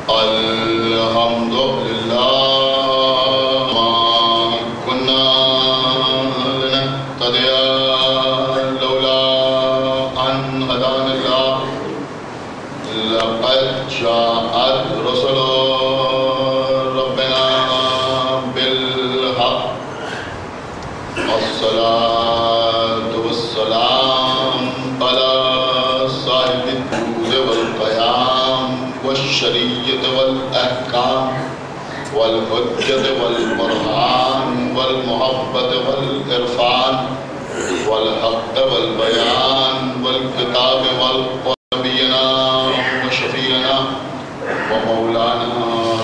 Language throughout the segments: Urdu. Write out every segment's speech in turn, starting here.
الحمد لله ما كنا لنهتدي لولا أن هدانا الله لقد جاءت رسل ربنا بالحق الصلاة والسلام على صاحب الجود والقيام والشريعة والأحكام والحجة والبرهان والمحبة والإرفان والحق والبيان والكتاب والنبينا وشفيعنا ومولانا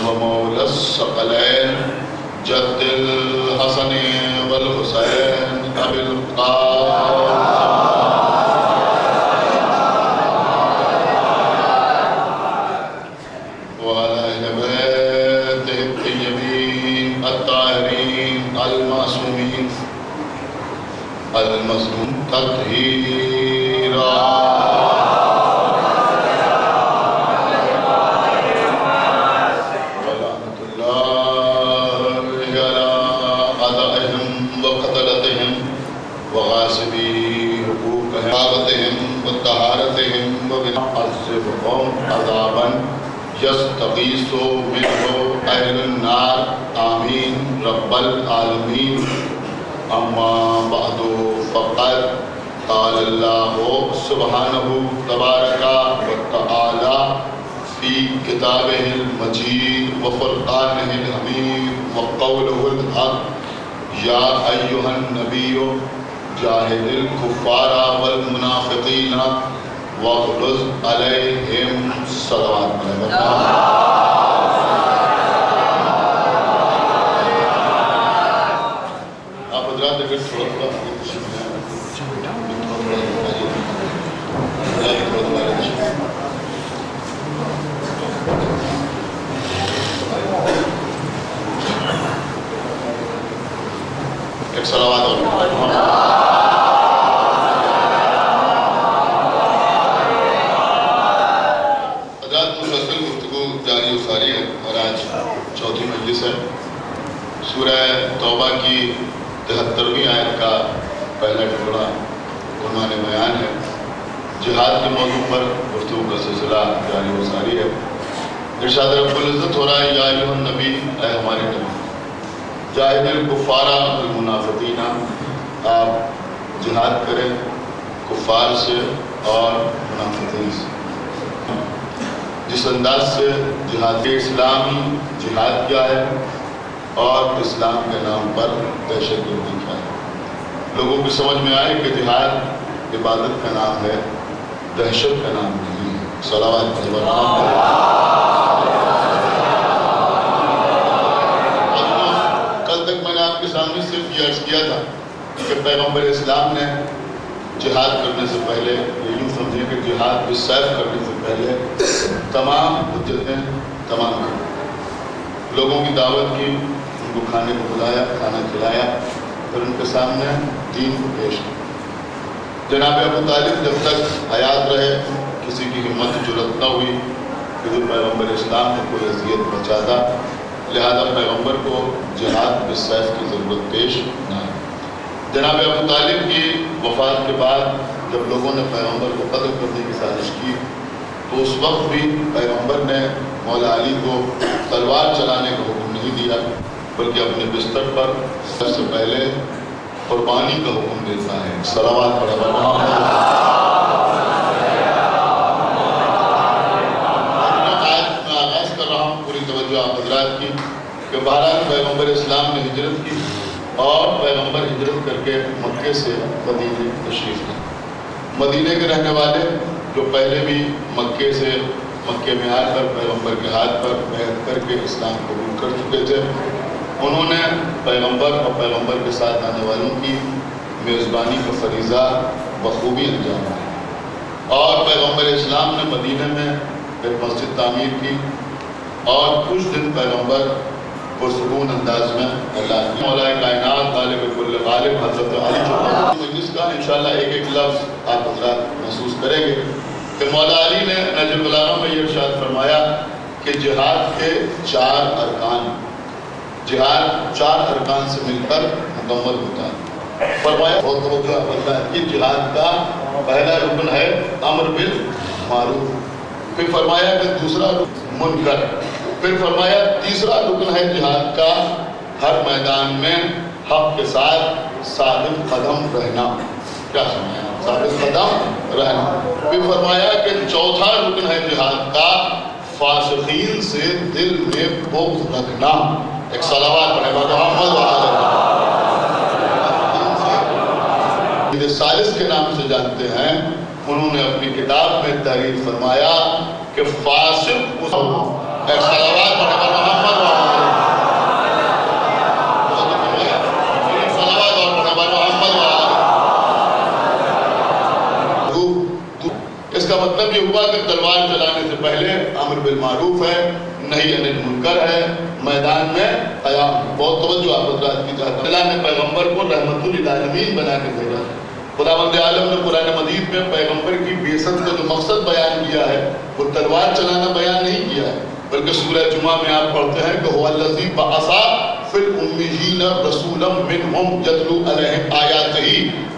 ومولى الثقلين جد الحسن والحسين أبي القاسم وعلى أهل بيته الطيبين الطاهرين المعصومين المظلوم تطهيرا ولعنة الله على أعدائهم وقتلتهم وغاصبي حقوقهم وعظتهم وطهارتهم وعذبهم عذابا يستغيث منه أهل النار آمين رب العالمين أما بعد فقد قال الله سبحانه تبارك وتعالى في كتابه المجيد وفرقانه الحميد وقوله الحق يا أيها النبي جاهد الكفار والمنافقين واغلظ عليهم صلوات آپ حضرات اگر تھوڑا ایک صلوات اور چوتھی مجلس ہے سورہ توبہ کی 73ویں آیت کا پہلا ٹکڑا عنوان بیان ہے جہاد کے موضوع پر گفتگو کا سلسلہ جاری و ساری ہے ارشاد رب العزت ہو رہا ہے یا ایھا النبی اے ہمارے نبی جاہد الکفار والمنافقین آپ جہاد کریں کفار سے اور منافقین سے جس انداز سے جہاد اسلامی جہاد کیا ہے اور اسلام کے نام پر دہشت گردی کیا ہے لوگوں کی سمجھ میں آئے کہ جہاد عبادت کا نام ہے دہشت کا نام نہیں ہے صلوات کل تک میں نے آپ کے سامنے صرف یہ عرض کیا تھا کہ پیغمبر اسلام نے جہاد کرنے سے پہلے یہ یوں سمجھیں کہ جہاد بالسیف کرنے سے پہلے تمام حجتیں تمام کر لوگوں کی دعوت کی ان کو کھانے کو بلایا کھانا کھلایا پھر ان کے سامنے دین کو پیش کیا جناب ابو طالب جب تک حیات رہے کسی کی ہمت جرأت نہ ہوئی کہ جو پیغمبر اسلام کو کوئی اذیت پہنچاتا لہذا پیغمبر کو جہاد بالسیف کی ضرورت پیش نہ آئی جناب ابو طالب کی وفات کے بعد جب لوگوں نے پیغمبر کو قتل کرنے کی سازش کی تو اس وقت بھی پیغمبر نے مولا علی کو تلوار چلانے کا حکم نہیں دیا بلکہ اپنے بستر پر سب سے پہلے قربانی کا حکم دیتا ہے صلوات پڑھا میں آغاز کر رہا ہوں پوری توجہ آپ حضرات کی کہ بہرحال پیغمبر اسلام نے ہجرت کی اور پیغمبر ہجرت کر کے مکے سے مدینے تشریف لائے مدینے کے رہنے والے جو پہلے بھی مکے میں آ کر پیغمبر کے ہاتھ پر بیعت کر کے اسلام قبول کر چکے تھے انہوں نے پیغمبر اور پیغمبر کے ساتھ آنے والوں کی میزبانی کا فریضہ بخوبی انجام دیا اور پیغمبر اسلام نے مدینے میں ایک مسجد تعمیر کی اور کچھ دن پیغمبر پرسکون انداز میں اللہ کی مولا کائنات غالب کل غالب حضرت علی مجلس کا انشاءاللہ ایک ایک لفظ آپ حضرات محسوس کریں گے کہ مولا علی نے نہج البلاغہ میں یہ ارشاد فرمایا کہ جہاد کے 4 ارکان، جہاد 4 ارکان سے مل کر مکمل ہوتا ہے۔ فرمایا بہت توجہ اللہ کی جہاد کا پہلا رکن ہے امر بالمعروف، پھر فرمایا کہ دوسرا رکن منکر، پھر فرمایا تیسرا رکن ہے جہاد کا ہر میدان میں حق کے ساتھ ثابت قدم رہنا۔ کیا سمجھا؟ ثابت قدم رہنا۔ پھر فرمایا کہ چوتھا رکن ہے جہاد کا فاسقین سے دل میں بغض رکھنا۔ ایک صلوات پڑھے محمد ثالث کے نام سے جانتے ہیں، انہوں نے اپنی کتاب میں تحریر فرمایا کہ فاسق اس ایک صلوات پڑھے محمد اس کا مطلب یہ ہوا کہ تلوار چلانے سے پہلے امر بالمعروف ہے، نہی عن المنکر ہے، میدان میں قیام۔ بہت توجہ آپ حضرات کی چاہتا ہوں۔ اللہ نے پیغمبر کو رحمت للعالمین بنا کے بھیجا ہے۔ خداوند عالم نے قرآن مجید میں پیغمبر کی بعثت کا جو مقصد بیان کیا ہے وہ تلوار چلانا بیان نہیں کیا ہے، بلکہ سورہ جمعہ میں آپ پڑھتے ہیں کہ هو الذی بعث فی الأمیین رسولا منہم یتلو علیہم آیاتہ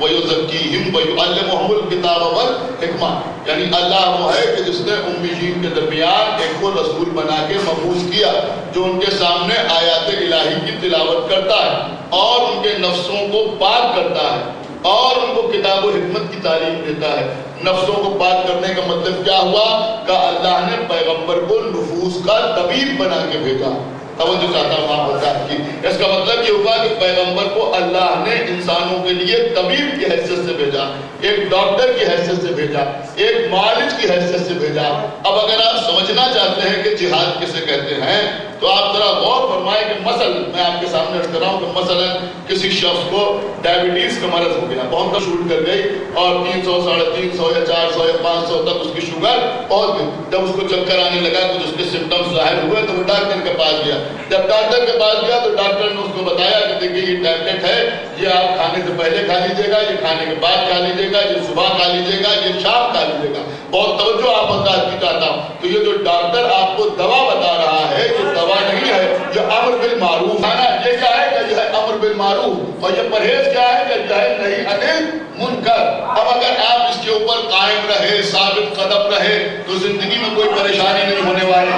ویزکیہم ویعلمہم الکتاب والحکمہ۔ یعنی اللہ وہ ہے کہ جس نے امیین کے درمیان ایک کو رسول بنا کے مبعوث کیا جو ان کے سامنے آیات الہی کی تلاوت کرتا ہے اور ان کے نفسوں کو پاک کرتا ہے اور ان کو کتاب و حکمت کی تعلیم دیتا ہے۔ نفسوں کو پاک کرنے کا مطلب کیا ہوا کہ اللہ نے پیغمبر کو نفوس کا طبیب بنا کے بھیجا۔ توجہ چاہتا ہوں آپ حضرات کی، اس کا مطلب یہ ہوا کہ پیغمبر کو اللہ نے انسانوں کے لیے طبیب کی حیثیت سے بھیجا، ایک ڈاکٹر کی حیثیت سے بھیجا، ایک معالج کی حیثیت سے بھیجا۔ اب اگر آپ سمجھنا چاہتے ہیں کہ جہاد کسے کہتے ہیں تو آپ ذرا غور فرمائیں کہ مثلا میں آپ کے سامنے رکھ رہا ہوں کہ مثلا کسی شخص کو ڈائبٹیز کا مرض ہو گیا، بہت شوٹ کر گئی اور 300 350 یا 400 یا 500 تک اس کی شوگر پہنچ گئی۔ جب اس کو چکر آنے لگا کچھ اس کے سمٹمز ظاہر ہوئے تو وہ ڈاکٹر کے پاس گیا۔ جب ڈاکٹر کے پاس گیا تو ڈاکٹر نے اس کو بتایا کہ دیکھیے یہ ٹیبلٹ ہے، یہ آپ کھانے سے پہلے کھا لیجیے گا، یہ کھانے کے بعد کھا لیجیے گا، یہ صبح کھا لیجیے گا، یہ شام کھا لیجیے گا۔ بہت توجہ آپ حضرات کی چاہتا ہوں۔ تو یہ جو ڈاکٹر آپ کو دوا بتا رہا ہے یہ دوا نہیں ہے، یہ امر بالمعروف ہے نا۔ یہ کیا ہے کہ یہ ہے امر بالمعروف، اور یہ پرہیز کیا ہے کہ یہ ہے نہی عن المنکر۔ اب اگر آپ اس کے اوپر قائم رہے، ثابت قدم رہے تو زندگی میں کوئی پریشانی نہیں ہونے والی۔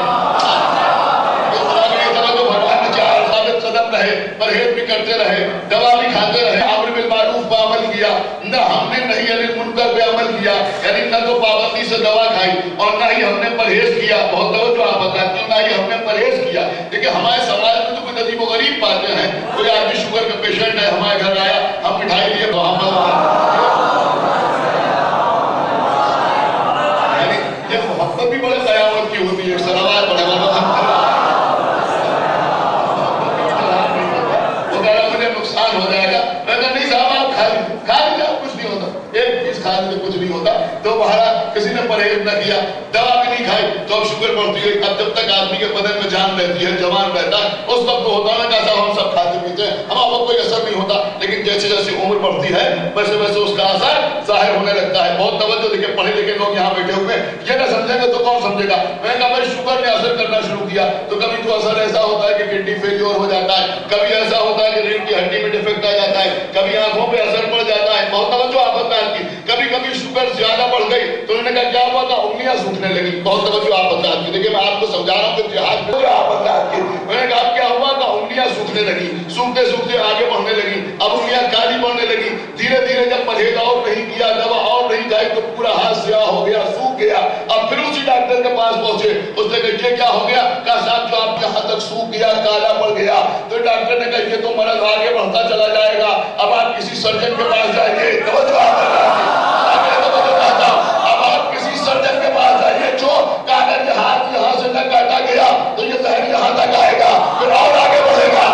پرہیز بھی کرتے رہے، دوا بھی کھاتے رہے، امر بالمعروف پہ عمل کیا، نہ ہم نے نہی عن المنکر پہ عمل کیا، یعنی نہ تو پابندی سے دوا کھائی اور نہ ہی ہم نے پرہیز کیا۔ بہت توجہ آپ بتاتے ہیں، نہ ہی ہم نے پرہیز کیا۔ دیکھیں ہمارے سماج میں تو کوئی عجیب و غریب باتیں ہیں، کوئی آدمی شوگر کا پیشنٹ ہے ہمارے گھر آیا، ہم مٹھائی لیے تو ہم یعنی یہ محبت بھی بڑے قیامت کی ہوتی ہے۔ صلوات پڑھے ہو جائے گا، لیکن نہیں صاحب آپ کھا لیں کچھ نہیں ہوتا، ایک چیز کھانے سے کچھ نہیں ہوتا۔ تو بہرحال کسی نے پرہیز نہ کیا، دوا بھی نہیں کھائی تو اب شوگر بڑھتی ہے۔ اب جب تک آدمی کے بدن میں جان رہتی ہے، جوان رہتا ہے، اس وقت تو ہوتا ہے نا کہ صاحب ہم سب کھاتے پیتے ہیں، ہمارا وقت کوئی اثر نہیں ہوتا، لیکن جیسے جیسے عمر بڑھتی ہے ویسے ویسے اس کا اثر ظاہر ہونے لگتا ہے۔ بہت توجہ دیکھیں، پڑھے لکھے لوگ یہاں بیٹھے ہوئے یہ نہ سمجھیں گے تو کون سمجھے گا۔ میں نے کہا بھائی شوگر نے اثر کرنا شروع کیا تو کبھی تو اثر ایسا ہوتا ہے کہ کڈنی فیلیور ہو جاتا ہے، کبھی ایسا ہوتا ہے کہ ریڑھ کی ہڈی میں ڈیفیکٹ آ جاتا ہے، کبھی آنکھوں پہ اثر پڑ جاتا ہے۔ بہت توجہ آپ بتائیں کی، کبھی کبھی شوگر زیادہ بڑھ گئی تو انہوں نے کہا کیا ہوا تھا، انگلیاں سوکھنے لگی۔ بہت توجہ آپ بتائیں کی، دیکھیں میں آپ کو سمجھا رہا ہوں کہ جہاد میں آپ بتائیں کی، میں نے کہا کیا ہوا تھا، انگلیاں سوکھنے لگی، سوکھتے سوکھتے آگے بڑھنے لگی، اب انگلیاں کالی پڑنے لگی۔ دھیرے دھیرے جب پرہیز اور نہیں کیا، دوا اور نہیں کھائی تو پورا ہاتھ سیاہ ہو گیا، سوکھ گیا۔ اب پھر اسی ڈاکٹر کے پاس پہنچے، اس نے کہا یہ کیا ہو گیا، کہا صاحب جو آپ کے ہاتھ تک سوکھ گیا، کالا پڑ گیا۔ تو ڈاکٹر نے کہا یہ تو مرض آگے بڑھتا چلا جائے گا، اب آپ کسی سرجن کے پاس جائیے۔ توجہ اب آپ کسی سرجن کے پاس جائیے جو اگر یہ ہاتھ یہاں سے نہ کاٹا گیا تو یہ زہر یہاں تک آئے گا، پھر اور آگے بڑھے گا۔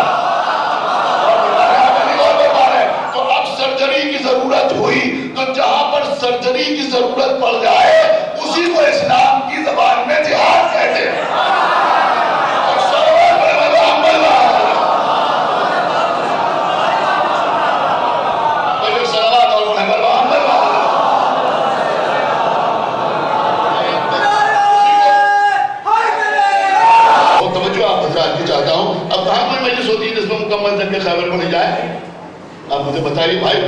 تو اب سرجری کی ضرورت ہوئی تو جہاں پر سرجری کی ضرورت پڑ جائے اسی کو اسلام کی زبان میں جہاد کہتے ہیں۔ ہوتی ہے جس میں مکمل جنگ خیبر کو نہیں جائے؟ اب مجھے بتائیے بھائی،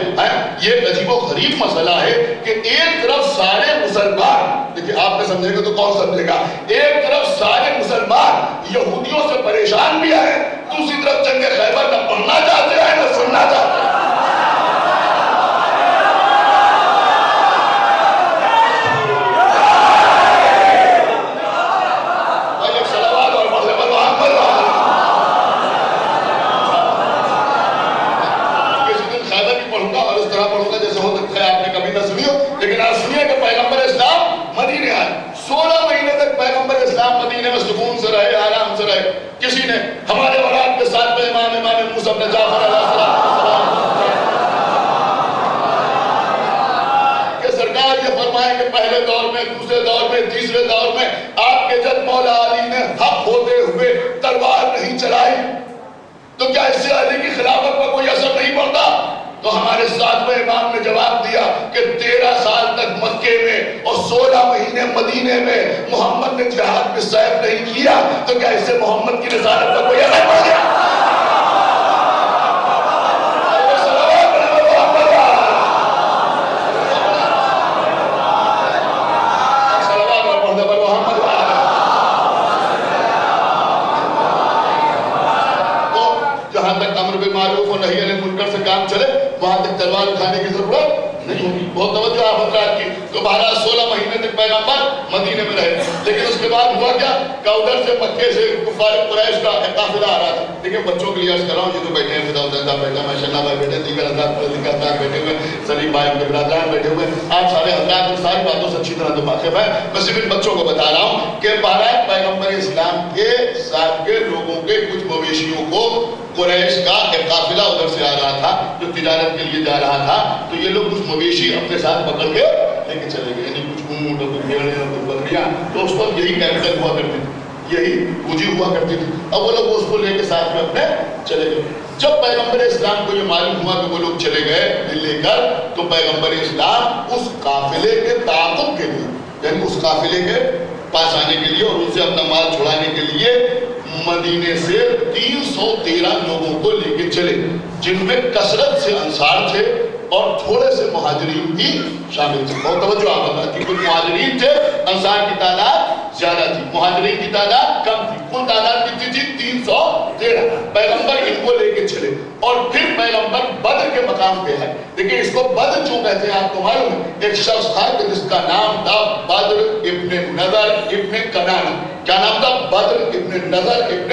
یہ ایک عجیب و غریب مسئلہ ہے کہ ایک طرف سارے مسلمان، دیکھیں آپ نے سمجھے گا تو کون سمجھے گا، ایک طرف سارے مسلمان یہودیوں سے پریشان بھی ہیں، دوسری طرف جنگ خیبر نہ پڑھنا چاہتے ہیں نہ سننا چاہتے ہیں۔ لیکن آپ سنیے کہ پیغمبر اسلام مدینے آئے، 16 مہینے تک پیغمبر اسلام مدینے میں سکون سے رہے، آرام سے رہے۔ کسی نے ہمارے اولاد کے ساتھ میں امام موسیٰ بن جعفر علیہ السلام کہ سرکار یہ فرمائے کہ پہلے دور میں، دوسرے دور میں، تیسرے دور میں آپ کے جد مولا علی نے حق ہوتے ہوئے تلوار نہیں چلائی، تو کیا اس سے علی کی خلافت پر کوئی اثر نہیں پڑتا؟ تو ہمارے ساتھ میں امام نے جواب دیا کہ 13 سال تک مکے میں اور 16 مہینے مدینے میں محمد نے جہاد میں سیف نہیں کیا، تو کیا اس سے محمد کی رسالت پر کوئی اثر پڑ گیا؟ کام چلے وہاں تک تلوار اٹھانے کی ضرورت نہیں ہوگی۔ بہت توجہ آپ حضرات کی۔ تو بہرحال 16 مہینے تک پیغمبر مدینے میں رہے، لیکن اس کے بعد ہوا کیا کہ ادھر سے مکے سے کفار قریش کا قافلہ آ رہا تھا۔ دیکھیں بچوں کے لیے عرض کر رہا ہوں، یہ تو بیٹھے ہیں فدا حسین صاحب بیٹھے ہیں، ماشاء اللہ بھائی بیٹھے، دیگر حضرات بیٹھے ہوئے، سلیم بھائی کے برادران بیٹھے ہوئے، آپ سارے حضرات ان ساری باتوں سے اچھی طرح تو واقف ہیں۔ میں صرف ان بچوں کو بتا رہا ہوں کہ بہرحال پیغمبر اسلام کے ساتھ کے لوگوں کے کچھ مویشیوں کو قریش کا ایک قافلہ ادھر سے آ رہا تھا جو تجارت کے لیے جا رہا تھا، تو یہ لوگ کچھ مویشی اپنے ساتھ پکڑ کے لے کے چلے گئے، یعنی کچھ اونٹ اور کچھ بھیڑیں اور کچھ بکریاں، تو اس وقت یہی کیپٹل ہوا کرتی تھی، یہی پوجی ہوا کرتی تھی۔ اب وہ لوگ اس کو لے کے ساتھ میں اپنے چلے گئے۔ جب پیغمبر اسلام کو یہ معلوم ہوا کہ وہ لوگ چلے گئے لے کر، تو پیغمبر اسلام اس قافلے کے تعاقب کے لیے، یعنی اس قافلے کے پاس آنے کے لیے اور ان سے اپنا مال چھڑانے کے لیے مدینے سے 313 لوگوں کو لے کے چلے، جن میں کثرت سے انصار تھے اور تھوڑے سے مہاجرین بھی شامل تھے۔ بہت توجہ آپ بتا کہ کچھ مہاجرین تھے، انصار کی تعداد زیادہ تھی، مہاجرین کی تعداد کم تھی، کل تعداد کتنی تھی؟ 313۔ پیغمبر ان کو لے کے چلے اور پھر پیغمبر بدر کے مقام پہ ہے۔ دیکھیں اس کو بدر کیوں کہتے ہیں آپ کو معلوم ہے؟ ایک شخص تھا کہ جس کا نام تھا بدر ابن نضر ابن کنانہ۔ کیا نام تھا؟ بدر ابن نضر ابن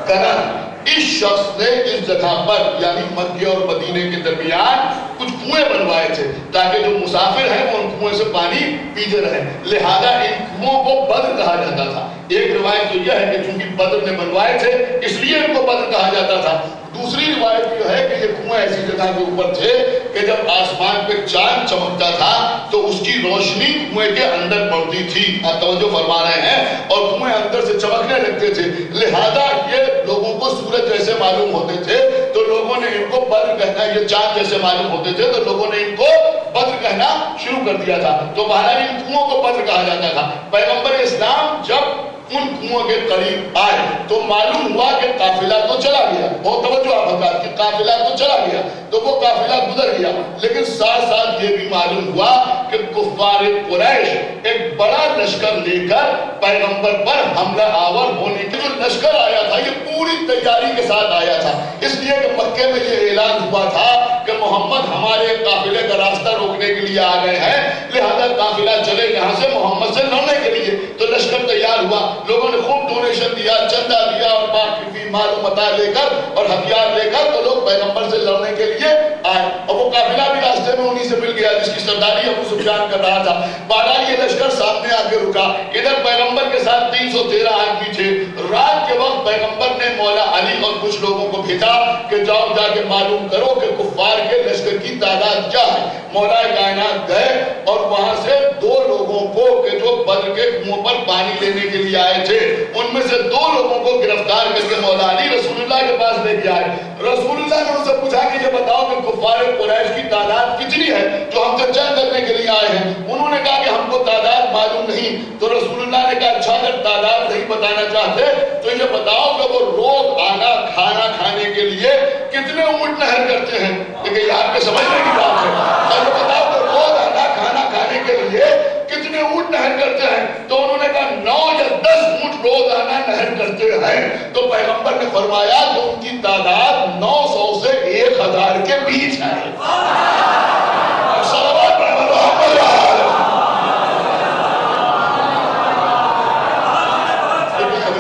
کنانہ۔ اس شخص نے اس جگہ پر یعنی مکے اور مدینے کے درمیان کچھ کنویں بنوائے تھے تاکہ جو مسافر ہیں وہ ان کنویں سے پانی پیتے رہیں، لہذا ان کنووں کو بدر کہا جاتا تھا۔ ایک روایت تو یہ ہے کہ چونکہ بدر نے بنوائے تھے اس لیے ان کو بدر کہا جاتا تھا۔ دوسری روایت یہ ہے کہ یہ کنویں ایسی جگہ کے اوپر تھے کہ جب آسمان پہ چاند چمکتا تھا تو اس کی روشنی کنویں کے اندر پڑتی تھی، آپ توجہ فرما رہے ہیں، اور کنویں اندر سے چمکنے لگتے تھے، لہذا یہ لوگوں کو سورج جیسے معلوم ہوتے تھے تو لوگوں نے ان کو بدر کہنا، یہ چاند جیسے معلوم ہوتے تھے تو لوگوں نے ان کو بدر کہنا شروع کر دیا تھا۔ تو بہرحال ان کنووں کو بدر کہا جاتا تھا۔ پیغمبر اسلام جب ان کنووں کے قریب آئے تو معلوم ہوا کہ قافلہ تو چلا گیا، بہت توجہ آپ بتا کہ قافلہ تو چلا گیا، تو وہ قافلہ گزر گیا، لیکن ساتھ ساتھ یہ بھی معلوم ہوا کہ کفار قریش ایک بڑا لشکر لے کر پیغمبر پر حملہ آور ہونے کے جو لشکر آیا تھا یہ پوری تیاری کے ساتھ آیا تھا، اس لیے کہ مکے میں یہ اعلان ہوا تھا کہ محمد ہمارے قافلے کا راستہ روکنے کے لیے آ گئے ہیں، لہذا قافلہ چلے یہاں سے محمد سے لڑنے کے لیے۔ تو لشکر تیار ہوا، لوگوں نے خوب ڈونیشن دیا، چندہ دیا اور باقی مال و متاع لے کر اور ہتھیار لے کر تو لوگ پیغمبر سے لڑنے کے لیے آئے، اور وہ قافلہ بھی راستے میں انہی سے مل گیا جس کی سرداری ابو سفیان کر رہا تھا۔ بہرحال یہ لشکر سامنے آ کے رکا، ادھر پیغمبر کے ساتھ 313 آدمی تھے۔ رات کے وقت پیغمبر نے مولا علی اور کچھ لوگوں کو بھیجا کہ جاؤ جا کے معلوم کرو کہ کفار کے لشکر کی تعداد کیا ہے۔ مولا کائنات گئے اور وہاں سے 2 لوگوں کو کہ جو بدر کے کنویں پر پانی لینے کے لیے آئے تھے ان میں سے 2 لوگوں کو گرفتار کر کے مولا علی رسول اللہ کے پاس لے کے آئے۔ رسول اللہ نے ان سے پوچھا کہ یہ بتاؤ کہ کفار قریش کی تعداد کتنی ہے جو ہم سے جنگ کرنے کے لیے آئے ہیں؟ انہوں نے کہا کہ ہم کو تعداد معلوم نہیں۔ تو رسول اللہ نے کہا اچھا اگر تعداد نہیں بتانا چاہتے تو یہ بتاؤ کہ وہ روز آنا کھانا کھانے کے لیے کتنے اونٹ نہر کرتے ہیں؟ لیکن یہ آپ کے سمجھنے کی بات ہے. تو یہ بتاؤ کہ روز آنا کھانا کھانے کے لیے کتنے اونٹ نہر کرتے ہیں؟ تو انہوں نے کہا 9 یا 10 اونٹ روز آنا نہر کرتے ہیں. تو پیغمبر نے فرمایا کہ ان کی تعداد 900 سے 1000 کے بیچ ہے.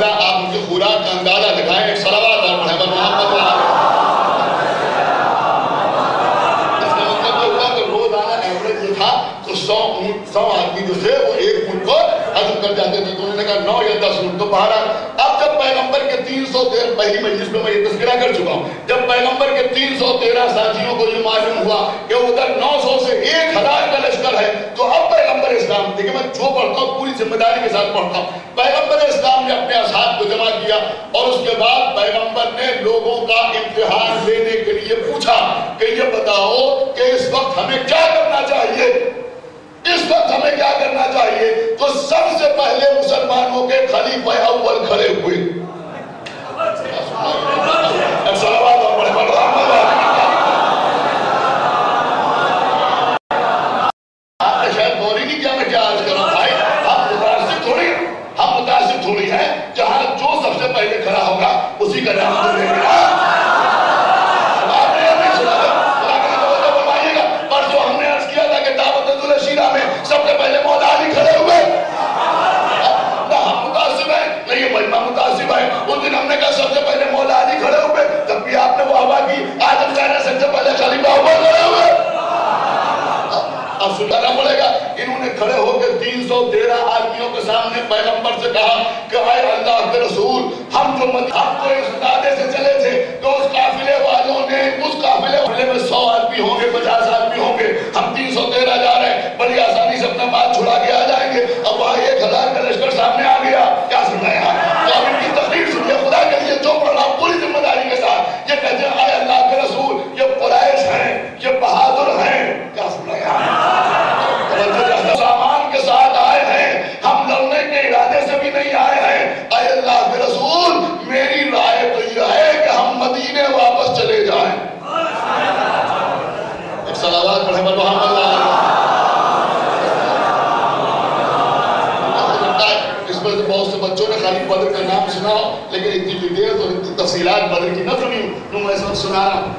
آپ ان کی خوراک کا اندازہ لگائیں. ایک صلوات اور پڑھیں محمد وآلہ. اس کا مطلب یہ ہوا کہ روزانہ ایوریج جو تھا تو 100 آدمی جو تھے وہ ایک اونٹ کو ہضم کر جاتے تھے. تو انہوں نے کہا 9 یا 10 اونٹ. تو بہرحال اب جب پیغمبر کے 313 پہلی مجلس میں میں یہ تذکرہ کر چکا ہوں, جب پیغمبر کے 313 ساتھیوں کو یہ معلوم ہوا کہ ادھر 900 سے 1000 کا لشکر ہے, تو اب پیغمبر اسلام, دیکھیں میں جو پڑھتا ہوں پوری ذمہ داری کے ساتھ پڑھتا ہوں, پیغمبر اسلام نے اپنے اصحاب کو جمع کیا اور اس کے بعد پیغمبر نے لوگوں کا امتحان لینے کے لیے پوچھا کہ یہ بتاؤ کہ اس وقت ہمیں کیا کرنا چاہیے, اس وقت ہمیں کیا کرنا چاہیے. تو سب سے پہلے مسلمانوں کے خلیفہ اول کھڑے ہوئے. آپ نے شاید غور ہی نہیں کیا میں کیا عرض کروں بھائی. ہم متاثر تھوڑی ہیں, جہاں جو سب سے پہلے کھڑا ہوگا اسی کا نام دے گا. آپ نے یہ نہیں سنا فرمائیے گا. پرسوں ہم نے عرض کیا تھا کہ دعوت الشیرہ میں سب سے پہلے مولا علی کھڑے ہوئے. نہ ہم متاثر ہیں نہ یہ مجمع متاثر ہے. اس دن ہم نے کہا سب سے پہلے مولا علی کھڑے ہوئے, تب بھی آپ نے وہ ہوا کی. آج ہم کہنا سب سے پہلے خلیفہ اول کھڑے ہوئے. اب سنانا پڑے گا. انہوں نے کھڑے ہو کے 313 آدمیوں کے سامنے پیغمبر سے کہا کہ اے اللہ کے رسول, ہم جو اس ارادے سے چلے تھے کہ اس قافلے والوں نے اس قافلے میں 100 آدمی ہوں گے, 50 آدمی ہوں گے, ہم 313 جا رہے ہیں, بڑی آسانی سے اپنا بات چھڑا کے آ جائیں گے. اب وہاں 1000 کا لشکر سامنے آ گیا. کیا سننا ہے آپ؟ تو اب ان کی تقریر سنیے خدا کے لیے جو پڑھ رہا ہوں پوری ذمہ داری کے ساتھ. یہ کہتے ہیں اے اللہ کے رسول, یہ قریش ہیں, یہ بہادر ہیں. کیا سننا ہے آپ؟ سامان کے ساتھ آئے ہیں, ہم لڑنے کے ارادے سے بھی نہیں آئے ہیں. اے اللہ کے رسول, میری رائے تو یہ ہے کہ ہم مدینے واپس چلے جائیں. ایک صلوات پڑھیں محمد وآلہ. اس میں سے بہت سے بچوں نے خالی بدر کا نام سنا ہو, لیکن اتنی ڈیٹیلز اور اتنی تفصیلات بدر کی نہ سنی ہوں. میں اس وقت سنا رہا ہوں,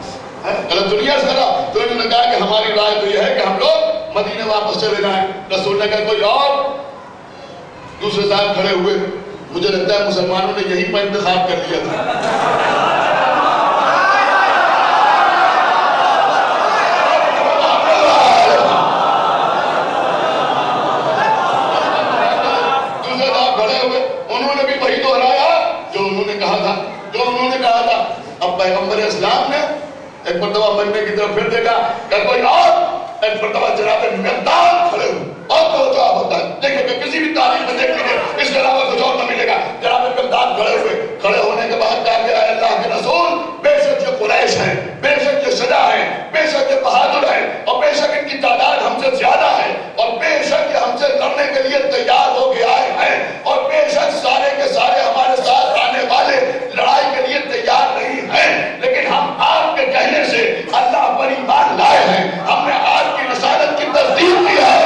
غلط دنیا سے کرا. تو انہوں نے کہا کہ ہماری رائے تو یہ ہے کہ ہم لوگ مدینے واپس چلے جائیں. رسول نے کہا کوئی اور؟ دوسرے صاحب کھڑے ہوئے. مجھے لگتا ہے مسلمانوں نے یہی پر انتخاب کر لیا تھا. دوسرے صاحب کھڑے ہوئے, انہوں نے بھی وہی دہرایا جو انہوں نے کہا تھا. اب پیغمبر اسلام نے ایک مرتبہ بننے کی طرف پھر دیکھا کہ کوئی اور. ایک مرتبہ جناب مقداد کھڑے ہوئے. اور تو جواب ہوتا ہے, دیکھیں کہ کسی بھی تاریخ میں دیکھ لیجیے اس کے علاوہ کچھ اور نہ ملے گا. جناب مقداد کھڑے ہوئے. کھڑے ہونے کے بعد کہا کہ اے اللہ کے رسول, بے شک یہ قریش ہیں, بے شک یہ شجاع ہیں, بے شک یہ بہادر ہیں, اور بے شک ان کی تعداد ہم سے زیادہ ہے, اور بے شک یہ ہم سے لڑنے کے لیے تیار ہو کے آئے ہیں, اور بے شک سارے کے سارے ہمارے ساتھ آنے والے لڑائی کے لیے تیار نہیں ہیں, لیکن ہم آپ کے کہنے سے اللہ پر ایمان لائے ہیں, ہم نے آپ کی رسالت کی تصدیق کی ہے.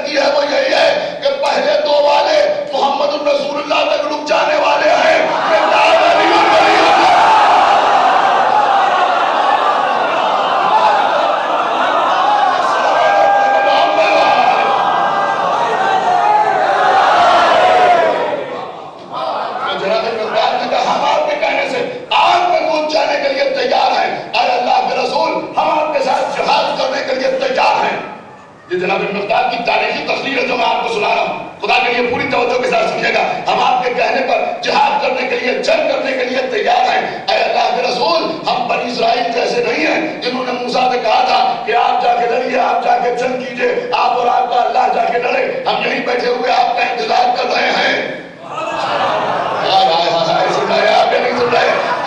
لگتی ہے وہ یہی ہے کہ پہلے دو والے محمد رسول اللہ تک رک جانے والے ہیں. جناب مقداد کی تاریخی تفسیر ہے جو میں آپ کو سنا رہا ہوں. خدا کے لیے پوری توجہ کے ساتھ سنیے گا. ہم آپ کے کہنے پر جہاد کرنے کے لیے جنگ کرنے کے لیے تیار ہیں. اے اللہ کے رسول ہم بنی اسرائیل جیسے نہیں ہیں جنہوں نے موسیٰ سے کہا تھا کہ آپ جا کے لڑیے, آپ جا کے جنگ کیجئے, آپ اور آپ کا اللہ جا کے لڑے. ہم یہیں بیٹھے ہوئے آپ کا انتظار کر رہے ہیں.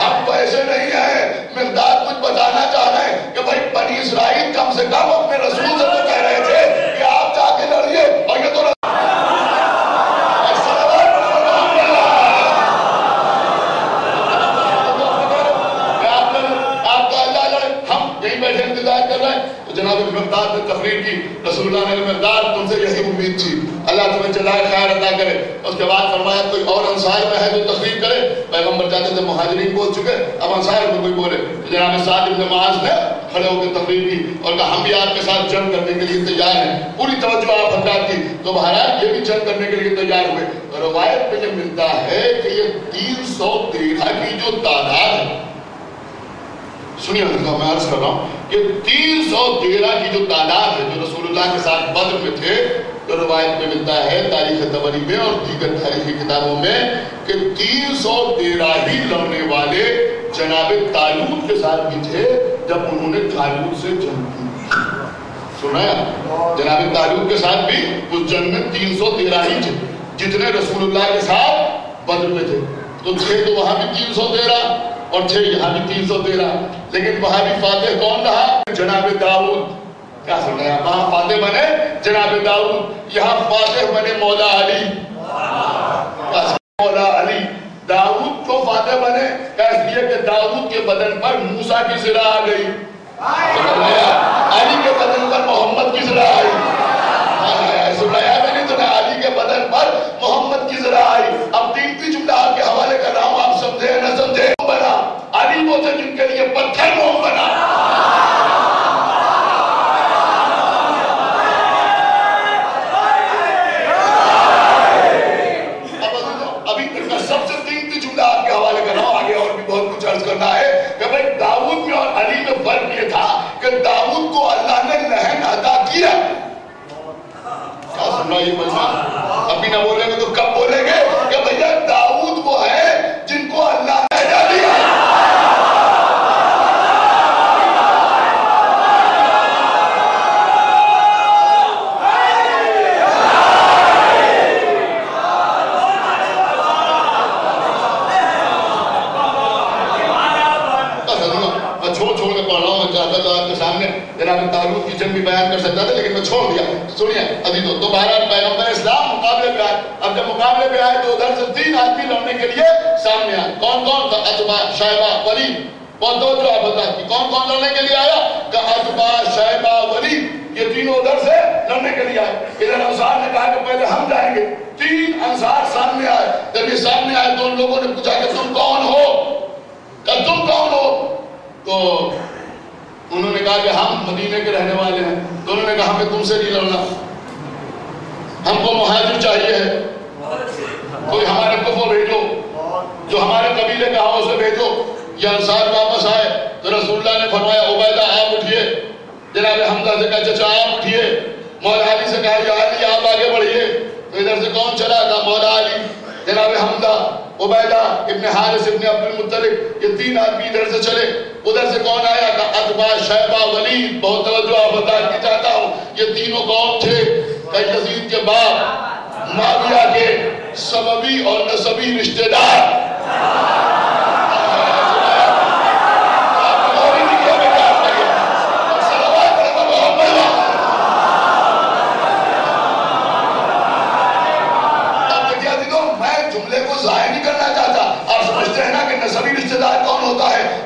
ہم تو ایسے نہیں ہیں. مقداد کچھ بتانا چاہ رہے ہیں کہ بھائی بنی اسرائیل کم سے کم اپنے رسول سے تو کہہ رہے تھے کہ آپ جا کے لڑیے, اور یہ تو انتظار کر رہے ہیں. تو جناب مقداد نے تقریر کی. رسول اللہ نے مقداد تم سے یہی امید تھی, اللہ تمہیں جزائے خیر عطا کرے. اس کے بعد فرمایا کوئی اور انصار میں ہے جو تقریر کرے. پیغمبر چاہتے تھے مہاجرین بول چکے, اب انصار میں کوئی بولے. تو جناب سعد بن معاذ نے کھڑے ہو کے تقریر کی اور کہا ہم بھی آپ کے ساتھ جنگ کرنے کے لیے تیار ہیں. پوری توجہ آپ حضرات کی. تو بہرحال یہ بھی جنگ کرنے کے لیے تیار ہوئے. روایت میں یہ ملتا ہے کہ یہ 313 کی جو تعداد ہے, سنیے میں عرض کر رہا ہوں کہ 313 کی جو تعداد ہے جو رسول اللہ کے ساتھ بدر میں تھے, تو روایت میں ملتا ہے تاریخ طبری میں اور دیگر تاریخی کتابوں میں کہ 313 ہی لڑنے والے جناب طالوت کے ساتھ بھی تھے جب انہوں نے طالوت سے جنگ کی. سنا ہے جناب طالوت کے ساتھ بھی اس جنگ میں 313 ہی تھے جتنے رسول اللہ کے ساتھ بدر میں تھے. تو تھے تو وہاں بھی 313 اور تھے یہاں بھی 313, لیکن وہاں بھی فاتح کون رہا؟ جناب داؤد. کیا سن رہے ہیں, وہاں فاتح بنے جناب داؤد, یہاں فاتح بنے مولا علی. مولا علی داؤد کو فاتح بنے اس لیے کہ داؤد کے بدن پر موسیٰ کی زرہ آ گئی, علی کے بدن پر محمد کی زرہ آئی. علی کے بدن پر محمد کی زرہ آئی. اب تین جملہ آپ کے حوالے کر رہا ہوں, آپ سمجھے نہ سمجھے. بنا علی وہ تھے جن کے لیے پتھر موم بنا. ابھی کا سب سے تین جملہ آپ کے حوالے کر رہا ہوں, آگے اور بھی بہت کچھ عرض کرنا ہے کہ بھائی داؤد میں اور علی میں فرق یہ تھا کہ داؤد کو اللہ نے لہن عطا کیا. کیا سننا یہ مجمع, ابھی نہ بولیں گے تو کب بولیں گے کہ بھیا داؤد وہ ہے جن کو اللہ نے دیا. جناب طالوت کی جنگ بھی بیان کر سکتا تھا لیکن میں چھوڑ دیا. سنیے ابھی تو بہرحال پیغمبر اسلام مقابلے پہ آئے. اب جب مقابلے پہ آئے تو ادھر سے 3 آدمی لڑنے کے لیے سامنے آئے. کون کون؟ عتبہ, شیبہ, ولید. کون دو جو آپ بتا کہ کون کون لڑنے کے لیے آیا؟ کہ عتبہ, شیبہ, ولید, یہ تینوں ادھر سے لڑنے کے لیے آئے. ادھر انصار نے کہا کہ پہلے ہم جائیں گے. 3 انصار سامنے آئے. جب یہ سامنے آئے تو ان لوگوں نے پوچھا کہ تم کون ہو, کہ تم کون ہو؟ تو انہوں نے کہا کہ ہم مدینے کے رہنے والے ہیں. تو انہوں نے کہا ہمیں تم سے نہیں لڑنا, ہم کو مہاجر چاہیے ہے, کوئی ہمارے کفو بھیجو, جو ہمارے قبیلے کا ہو اسے بھیجو. یہ انصار واپس آئے تو رسول اللہ نے فرمایا عبیدہ آپ اٹھیے. جناب حمزہ سے کہا چچا آپ اٹھیے. مولا علی سے کہا یا علی آپ آگے بڑھیے. تو ادھر سے کون چلا تھا؟ مولا علی, جناب حمزہ, عبیدہ ابن حارث ابن عبد المطلب, یہ 3 آدمی ادھر سے چلے. ادھر سے کون آیا تھا؟ عتبہ, شیبہ, ولید. بہت توجہ آپ بتانا چاہتا ہوں یہ تینوں کون تھے؟ کہ یزید کے باپ معاویہ کے سببی اور نسبی رشتہ دار.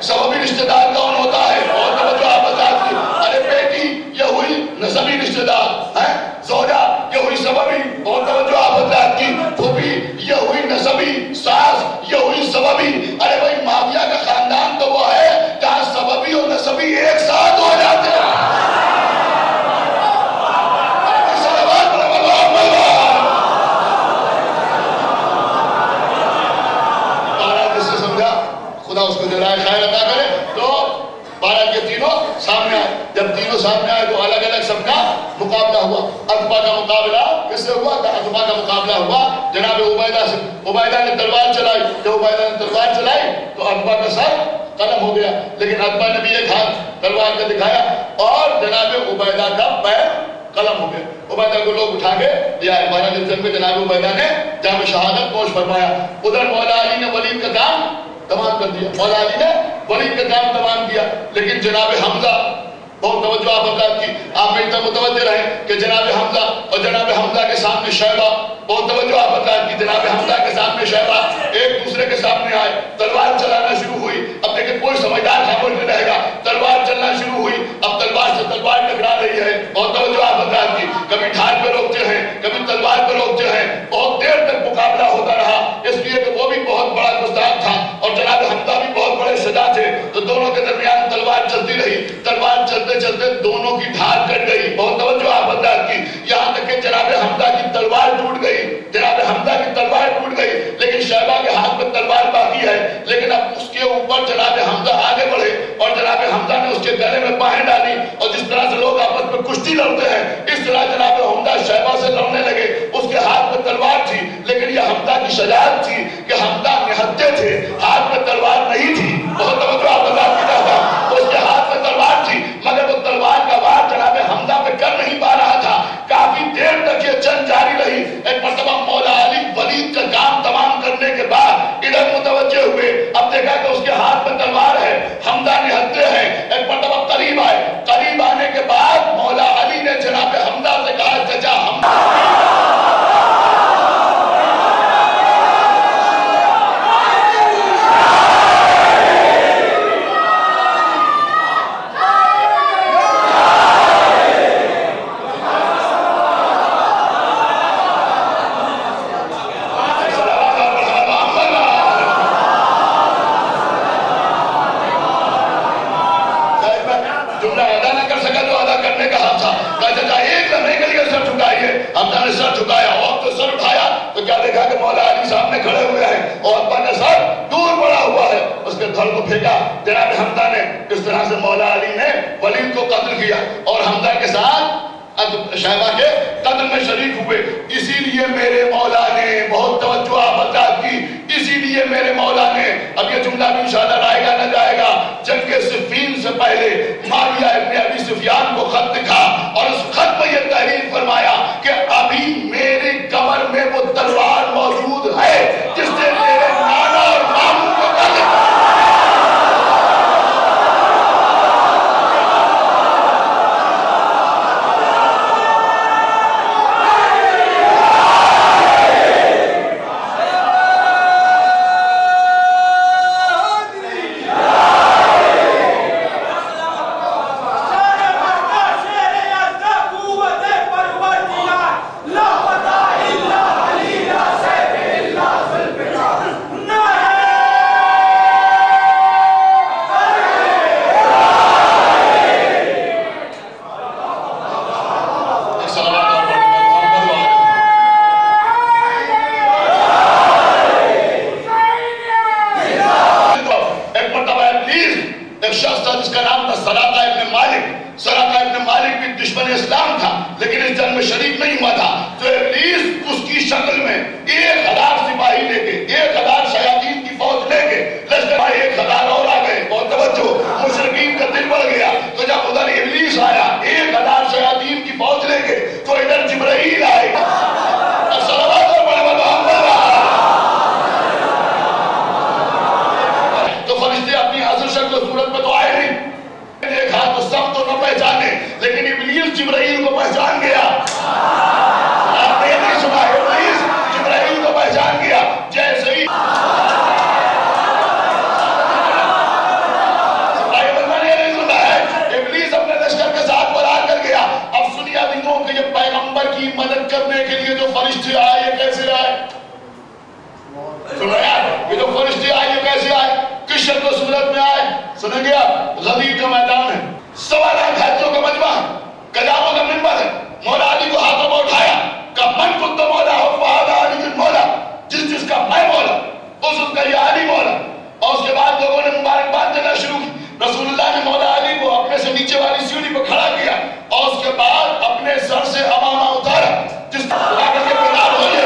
سببی رشتہ دار کون ہوتا ہے؟ اور توجہ آپ بتا دی. ارے بیٹی یہ ہوئی نسبی رشتہ دار, زوجہ یہ ہوئی کا مقابلہ ہوا جناب عبیدہ سے. عبیدہ نے تلوار چلائی. جب عبیدہ نے تلوار چلائی تو عتبہ کا سر قلم ہو گیا، لیکن عتبہ نے بھی ایک ہاتھ تلوار کا دکھایا اور جناب عبیدہ کا پیر قلم ہو گیا. عبیدہ کو لوگ اٹھا کے لیا ہے. 12 دن میں جناب عبیدہ نے جام شہادت پوش فرمایا. ادھر مولا علی نے ولید کا کام تمام کر دیا. مولا علی نے ولید کا کام تمام کیا، لیکن جناب حمزہ بہت توجہ آپ حضرات کی، آپ میں اتنا متوجہ رہے کہ جناب حمزہ اور جناب حمزہ کے سامنے شیبہ، بہت توجہ آپ حضرات کی، جناب حمزہ کے سامنے شیبہ ایک دوسرے کے سامنے آئے، تلوار چلانا شروع ہوئی. اب دیکھیں کوئی سمجھدار خاموش نہیں رہے گا. تلوار چلنا شروع ہوئی. اب تلوار سے تلوار ٹکرا رہی ہے. بہت توجہ آپ حضرات کی، کبھی ڈھال پہ روکتے ہیں، کبھی تلوار پہ روکتے ہیں. بہت دیر تک مقابلہ ہوتا رہا، اس لیے کہ وہ بھی بہت بڑا گستاخ تھا اور جناب حمزہ بھی بہت بڑے شجاع تھے. تو دونوں کے درمیان تلوار چلتی رہی. تلوار چلتے چلتے دونوں کی ڈھال کٹ گئی. بہت توجہ آپ حضرات کی، یہاں تک کہ جناب حمزہ کی تلوار ٹوٹ گئی. جناب حمزہ کی تلوار ٹوٹ گئی، لیکن شیبہ کے ہاتھ میں تلوار باقی ہے. لیکن اب اس کے اوپر جناب حمزہ آگے بڑھے اور جناب حمزہ نے اس کے گلے میں باہیں ڈالی اور جس طرح سے لوگ آپس میں کشتی لڑتے ہیں اس طرح جناب حمزہ شیبہ سے لڑنے لگے. اس کے ہاتھ میں تلوار تھی، لیکن یہ حمزہ کی شجاعت تھی کہ حمزہ نہتے تھے، ہاتھ میں تلوار نہیں تھی. بہت توجہ آپ حضرات کی طرف ہے. اس کے ہاتھ میں تلوار تھی مگر وہ تلوار کا وار جناب حمزہ پہ کر نہیں پا رہا تھا. کافی دیر تک یہ جنگ جاری رہی. ایک مرتبہ مولا علی ولید کا کام تمام کرنے کے بعد ادھر متوجہ ہوئے. اب دیکھا کہ اس کے ہاتھ میں تلوار ہے، حمزہ نہتے ہیں. ایک مرتبہ قریب آئے. قریب آنے کے بعد مولا علی نے جناب حمزہ سے کہا چچا جناب حمزہ نے اس طرح سے مولا علی نے ولید کو قتل کیا اور حمزہ کے ساتھ شیبہ کے قتل میں شریک ہوئے. اسی لیے میرے مولا نے، بہت توجہ آپ حضرات کی، اسی لیے میرے مولا نے، اب یہ جملہ بھی انشاءاللہ آئے گا نہ جائے گا، جنگ صفین سے پہلے معاویہ ابن ابی سفیان کو خط لکھا اور اس خط میں یہ تحریر فرمایا کہ ابھی میرے کمر میں وہ تلوار موجود ہے جس نے میرے نانا اور ماموں کو قتل کیا. اور اس کے بعد اپنے سر سے امامہ اتارا جس طرح کے بنا ہوئے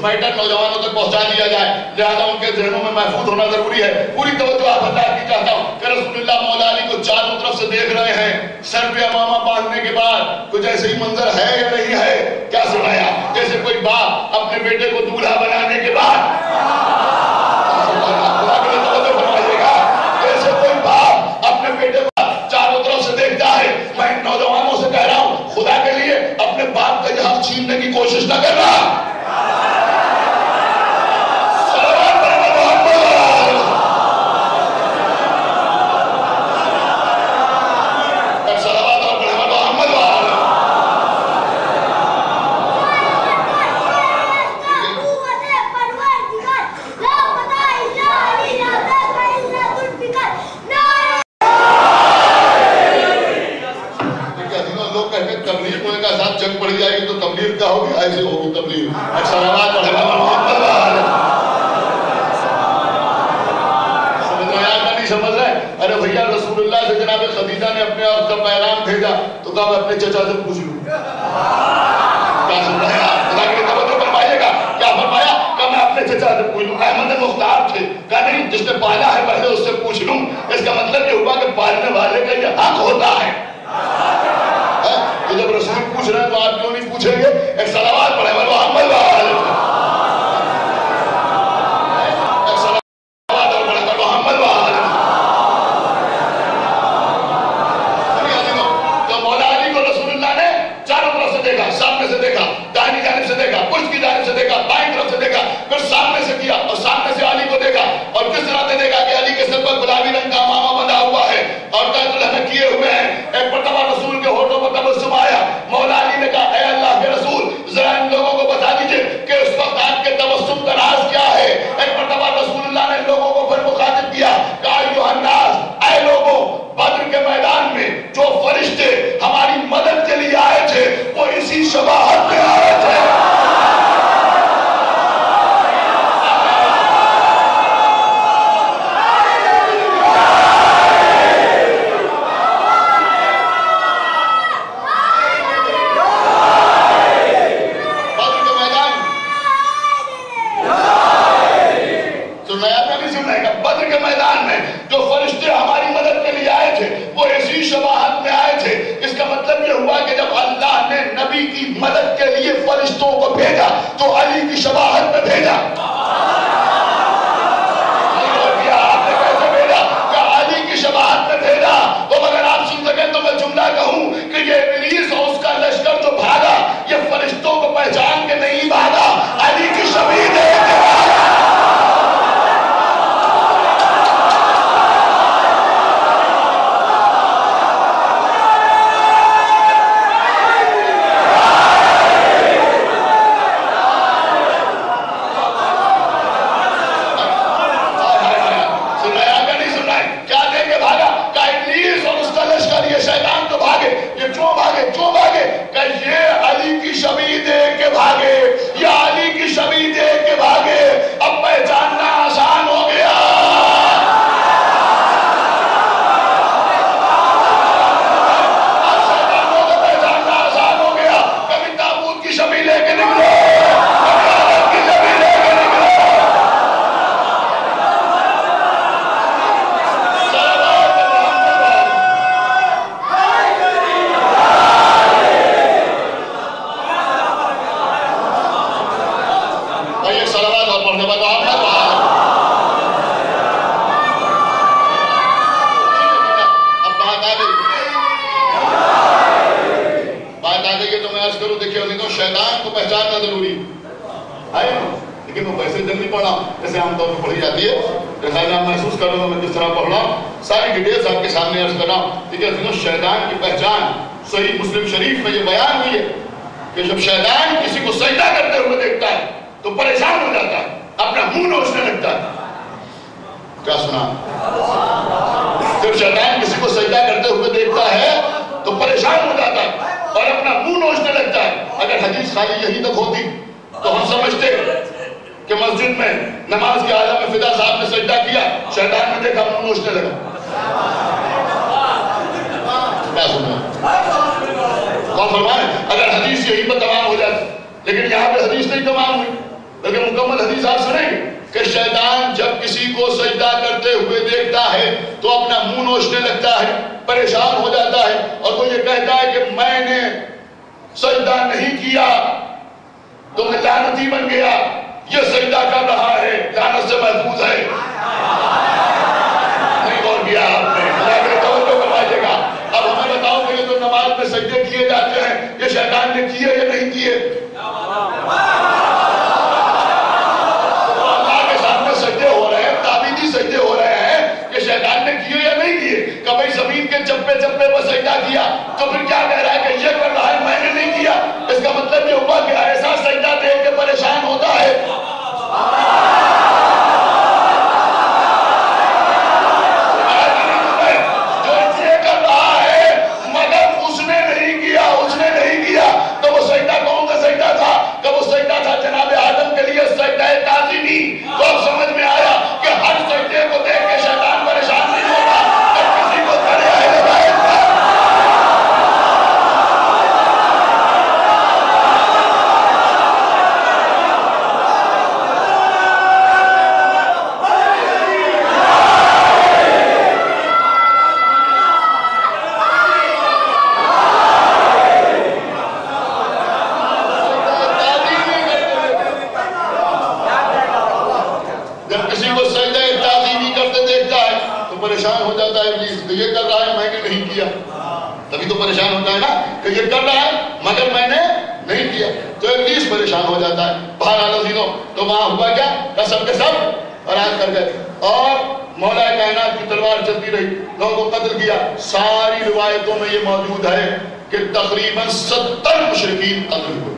میٹر نوجوانوں تک پہنچا دیا جائے، لہذا ان کے ذہنوں میں محفوظ ہونا ضروری ہے۔ پوری توجہ آپ بتا کی چاہتا ہوں کہ رسول اللہ مولا علی کو چاروں طرف سے دیکھ رہے ہیں، سر پہ امامہ باندھنے کے بعد کچھ ایسے ہی منظر ہے یا نہیں ہے؟ کیا سنایا؟ جیسے کوئی باپ اپنے بیٹے کو دولہا بنانے کے بعد، جیسے کوئی باپ اپنے بیٹے کو چاروں طرف سے دیکھتا ہے، میں نوجوانوں سے کہہ رہا ہوں خدا کے لیے اپنے باپ کا یہ حق چھیننے کی کوشش نہ کرنا۔ ایسے ہوگی تبلیغ۔ صلوات اور محمد سمجھ رہے ہیں نہیں سمجھ رہے؟ ارے بھیا رسول اللہ سے جناب خدیجہ نے اپنے آپ کا پیغام بھیجا تو کہا میں اپنے چچا سے پوچھ لوں۔ کیا سن رہے ہیں آپ؟ خدا کے توجہ فرمائیے گا، کیا فرمایا؟ کہ میں اپنے چچا سے پوچھ لوں۔ احمد مختار تھے، کہا نہیں جس نے پالا ہے پہلے اس سے پوچھ لوں۔ اس کا مطلب یہ ہوا کہ پالنے والے کا یہ حق ہوتا ہے۔ جب رسول پوچھ رہے ہیں تو آپ کیوں نہیں پوچھیں گے؟ ایک صلوات پڑھے محمد شباہت میں آئے تھے۔ بدر کے میدان سنایا تھا نہیں سنائے گا؟ بدر کے میدان میں جو فرشتے ہماری مدد کے لیے آئے تھے وہ اسی شباہت میں آئے تھے۔ اس کا مطلب یہ ہوا کہ جب اللہ نے نبی کی مدد کے لیے فرشتوں کو بھیجا تو علی کی شباہت میں بھیجا۔ آپ نے کیسے بھیجا؟ کہ علی کی شباہت میں بھیجا۔ تو اگر آپ سن سکیں تو میں جملہ کہوں کہ یہ ابلیس اور اس کا لشکر جو بھاگا یہ فرشتوں کو پہچان کے نہیں بھاگا، علی کی شبیہ دے کے بھاگا۔ شیطان کی پہچان صحیح مسلم شریف میں یہ بیان ہوئی ہے کہ جب شیطان کسی کو سجدہ کرتے ہوئے دیکھتا ہے تو پریشان ہو جاتا ہے، اپنا منہ نوچنے لگتا ہے۔ کیا سنا؟ جب شیطان کسی کو سجدہ کرتے ہوئے دیکھتا ہے تو پریشان ہو جاتا ہے اور اپنا منہ نوچنے لگتا ہے۔ اگر حدیث خالی یہی تک ہوتی تو ہم سمجھتے کہ مسجد میں نماز کے عالم میں فدا صاحب نے سجدہ کیا، شیطان نے دیکھا منہ نوچنے لگا۔ کون فرمائے؟ اگر حدیث یہی پر تمام ہو جاتی، لیکن یہاں پہ حدیث نہیں تمام ہوئی، بلکہ مکمل حدیث آپ سنیں گے کہ شیطان جب کسی کو سجدہ کرتے ہوئے دیکھتا ہے تو اپنا منہ نوچنے لگتا ہے، پریشان ہو جاتا ہے، اور وہ یہ کہتا ہے کہ میں نے سجدہ نہیں کیا تو میں لعنتی بن گیا، یہ سجدہ کر رہا ہے لعنت سے محفوظ ہے۔ نہیں غور کیا آپ نے؟ توجہ کروائیے گا۔ اب ہمیں بتاؤ کہ یہ جو نماز میں سجدے کیے جاتے ہیں یہ شیطان نے کیے یا نہیں کیے؟ سجدے ہو رہے ہیں کہ شیطان نے کیے یا نہیں کیے؟ کبھی زمین کے چپے چپے پر سجدہ کیا تو پھر کیا کہہ رہا ہے کہ یہ کر رہا ہے میں نے نہیں کیا؟ اس کا مطلب یہ ہوا کہ ایسا سجدہ دیکھ کے پریشان ہوتا ہے۔ جو یہ کر رہا ہے مگر اس نے نہیں کیا تو وہ سجدہ کون سا سجدہ تھا؟ کہ وہ سجدہ تھا جناب آدم کے لیے سجدہ تعظیمی۔ تو اب سمجھ میں آیا کہ ہر سجدے کو دیکھ کے شیطان پریشان نہیں ہوگا کہ کسی کو کرے اہل بیت کا۔ پریشان ہو جاتا ہے ابلیس کہ یہ کر رہا ہے میں نے نہیں کیا، تبھی تو پریشان ہوتا ہے نا کہ یہ کر رہا ہے مگر میں نے نہیں کیا، تو ابلیس پریشان ہو جاتا ہے۔ بہرحال عزیزوں تو وہاں ہوا کیا کہ سب کے سب فرار کر گئے اور مولا کائنات کی تلوار چلتی رہی، لوگوں کو قتل کیا۔ ساری روایتوں میں یہ موجود ہے کہ تقریباً 70 مشرکین قتل ہوئے۔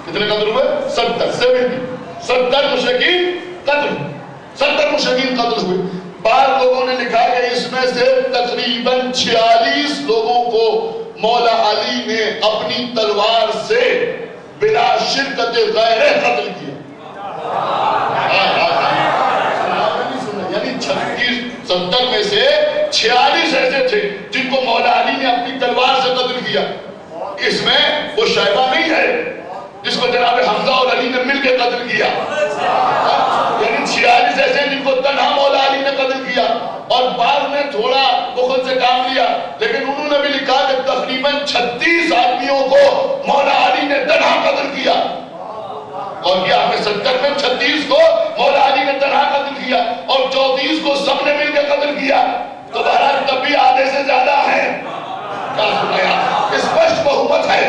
کتنے قتل ہوئے؟ 70 مشرکین قتل ہوئے۔ بعض لوگوں نے لکھا کہ اس میں سے تقریباً 46 لوگوں کو مولا علی نے اپنی تلوار سے بلا شرکت غیر قتل کیا۔ یعنی 70 میں سے 46 ایسے تھے جن کو مولا علی نے اپنی تلوار سے قتل کیا۔ اس میں وہ شیبہ نہیں ہے جس کو جناب حمزہ اور علی نے مل کے قتل کیا، یعنی 46 ایسے جن کو تنہا مولا علی نے قتل کیا، اور بعض نے تھوڑا بخل سے کام لیا لیکن انہوں نے بھی لکھا کہ تقریباً 36 آدمیوں کو مولا علی نے تنہا قتل کیا۔ اور کیا ہمیں 70 میں 36 کو مولا علی نے تنہا قتل کیا اور 34 کو سب نے مل کے قتل کیا، تو بہرحال تب بھی آدھے سے زیادہ ہیں۔ کیا سنایا؟ اسپشٹ بہمت ہے۔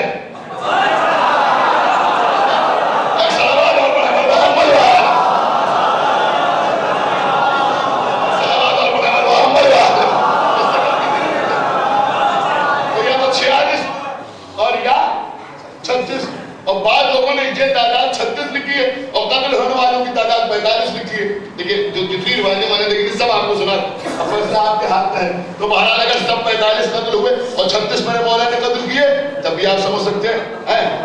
اور بعض لوگوں نے یہ تعداد 36 لکھی ہے اور قتل ہونے والوں کی تعداد 45 لکھی ہے۔ دیکھیں جو جتنی روایتیں میں نے دیکھی سب آپ کو سنا، اب فیصلہ آپ کے ہاتھ میں ہے۔ تو بہرحال اگر سب 45 قتل ہوئے اور 36 میرے مولا نے قتل کیے تب بھی آپ سمجھ سکتے ہیں،